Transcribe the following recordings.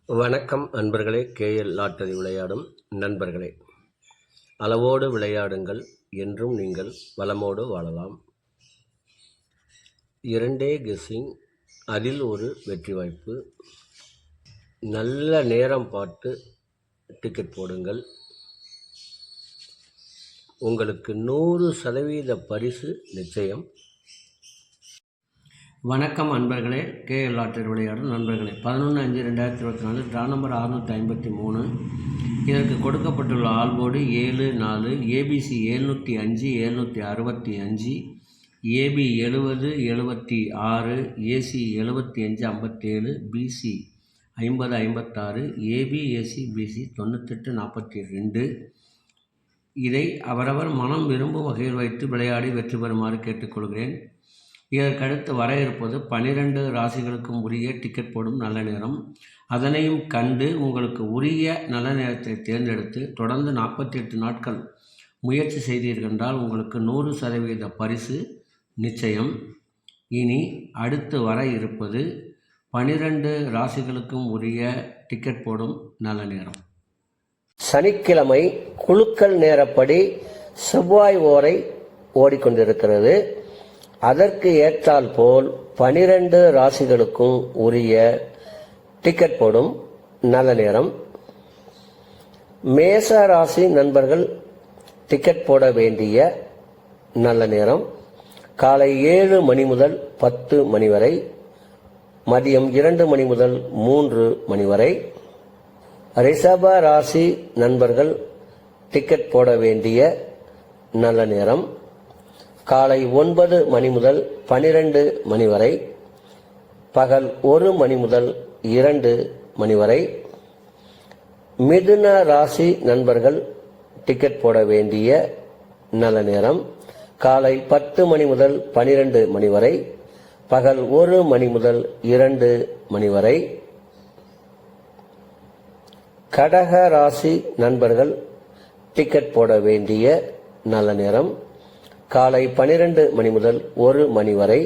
வணக்கம் அன்பர்களே. KL lottery விளையாடும் நண்பர்களே, அளவோடு விளையாடுங்கள், என்றும் நீங்கள் வளமோடு வாழலாம். 2 கெஸ்ஸிங், அதில் ஒரு வெற்றி வாய்ப்பு. நல்ல நேரம் பார்த்து டிக்கெட் போடுங்கள். உங்களுக்கு 100% பரிசு நிச்சயம். வணக்கம் அன்பர்களே. கேஎல் லாட்டரி விளையாடும் நண்பர்களே, 11/5/2024 ட்ரா நம்பர் 653. இதற்கு கொடுக்கப்பட்டுள்ள ஆல்போர்டு 7, 4, ABC 705, 765, AB 70, 76, AC 75, 57, BC 50, 56, AB, AC, BC 98, 42. இதை அவரவர் மனம் விரும்பும் வகையில் வைத்து விளையாடி வெற்றி பெறுமாறு கேட்டுக்கொள்கிறேன். இதற்கடுத்து வர இருப்பது 12 ராசிகளுக்கும் உரிய டிக்கெட் போடும் நல்ல நேரம். அதனையும் கண்டு உங்களுக்கு உரிய நல்ல நேரத்தை தேர்ந்தெடுத்து தொடர்ந்து 48 நாட்கள் முயற்சி செய்தீர்கள் என்றால் உங்களுக்கு 100% பரிசு நிச்சயம். இனி அடுத்து வர இருப்பது 12 ராசிகளுக்கும் உரிய டிக்கெட் போடும் நல்ல நேரம். சனிக்கிழமை குலுக்கல் நேரப்படி செவ்வாய் ஓரை ஓடிக்கொண்டிருக்கிறது. அதற்கு ஏற்றால் போல் 12 ராசிகளுக்கும் உரிய டிக்கெட் போடும் நல்ல நேரம். மேச ராசி நண்பர்கள் டிக்கெட் போட வேண்டிய நல்ல நேரம் காலை 7 மணி முதல் 10 மணி வரை, மதியம் 2 மணி முதல் 3 மணி வரை. ரிஷப ராசி நண்பர்கள் டிக்கெட் போட வேண்டிய நல்ல நேரம் காலை 9 மணி முதல் 12 மணி வரை, பகல் 1 மணி முதல் 2 மணி வரை. மிதுன ராசி நண்பர்கள் டிக்கெட் போட வேண்டிய நல்ல நேரம் காலை 10 மணி முதல் 12 மணி வரை, பகல் 1 மணி முதல் 2 மணி வரை. கடக ராசி நண்பர்கள் டிக்கெட் போட வேண்டிய நல்ல நேரம் காலை 12 மணி முதல் 1 மணி வரை,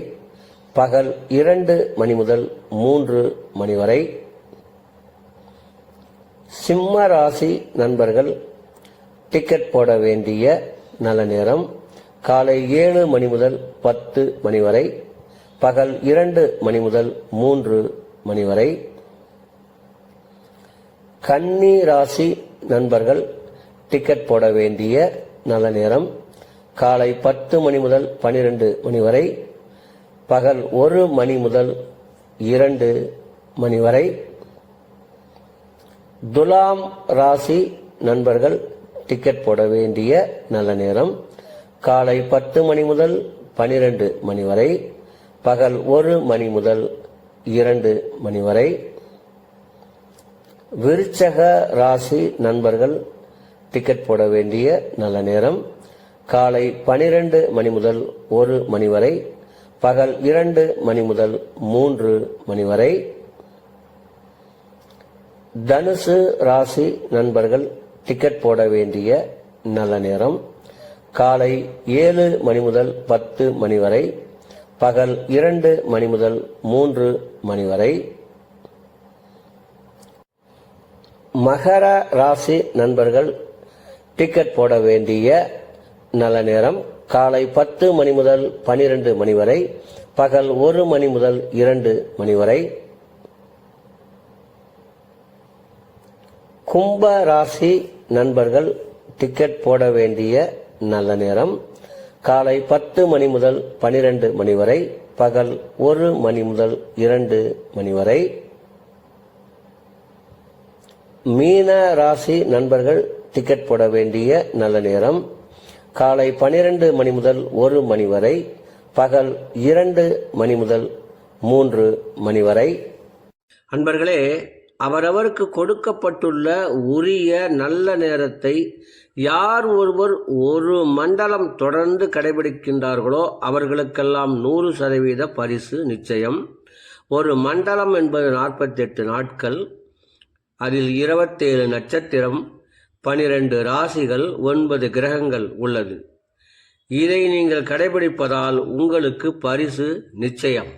பகல் 2 மணி முதல் 3 மணி வரை. சிம்ம ராசி நண்பர்கள் டிக்கெட் போட வேண்டிய நல்ல நேரம் காலை 7 மணி முதல் 10 மணி வரை, பகல் 2 மணி முதல் 3 மணி வரை. கன்னி ராசி நண்பர்கள் டிக்கெட் போட வேண்டிய நல்ல நேரம் காலை 10 மணி முதல் 12 மணி வரை, பகல் 1 மணி முதல் 2 மணி வரை. துலாம் ராசி நண்பர்கள் டிக்கெட் போட வேண்டிய நல்ல நேரம் காலை 10 மணி முதல் 12 மணி வரை, பகல் 1 மணி முதல் 2 மணி வரை. விருச்சக ராசி நண்பர்கள் டிக்கெட் போட வேண்டிய நல்ல நேரம் காலை 12 மணி முதல் 1 மணி வரை, பகல் 2 மணி முதல் 3 மணி வரை. தனுசு ராசி நண்பர்கள் டிக்கெட் போட வேண்டிய நல்ல நேரம் காலை 7 மணி முதல் 10 மணி வரை, பகல் 2 மணி முதல் 3 மணி வரை. மகர ராசி நண்பர்கள் டிக்கெட் போட வேண்டிய நல்ல நேரம் காலை 10 மணி முதல் 12 மணி வரை, பகல் 1 மணி முதல் 2 மணி வரை. கும்ப ராசி நண்பர்கள் டிக்கெட் போட வேண்டிய நல்ல நேரம் காலை 10 மணி முதல் 12 மணி வரை, பகல் 1 மணி முதல் 2 மணி வரை. மீன ராசி நண்பர்கள் டிக்கெட் போட வேண்டிய நல்ல நேரம் காலை 12 மணி முதல் 1 மணி வரை, பகல் 2 மணி முதல் 3 மணி வரை. அன்பர்களே, அவரவருக்கு கொடுக்கப்பட்டுள்ள உரிய நல்ல நேரத்தை யார் ஒருவர் ஒரு மண்டலம் தொடர்ந்து கடைபிடிக்கின்றார்களோ அவர்களுக்கெல்லாம் 100% பரிசு நிச்சயம். ஒரு மண்டலம் என்பது 48 நாட்கள். அதில் 27 நட்சத்திரம், 12 ராசிகள், 9 கிரகங்கள் உள்ளது. இதை நீங்கள் கடைபிடிப்பதால் உங்களுக்கு பரிசு நிச்சயம்.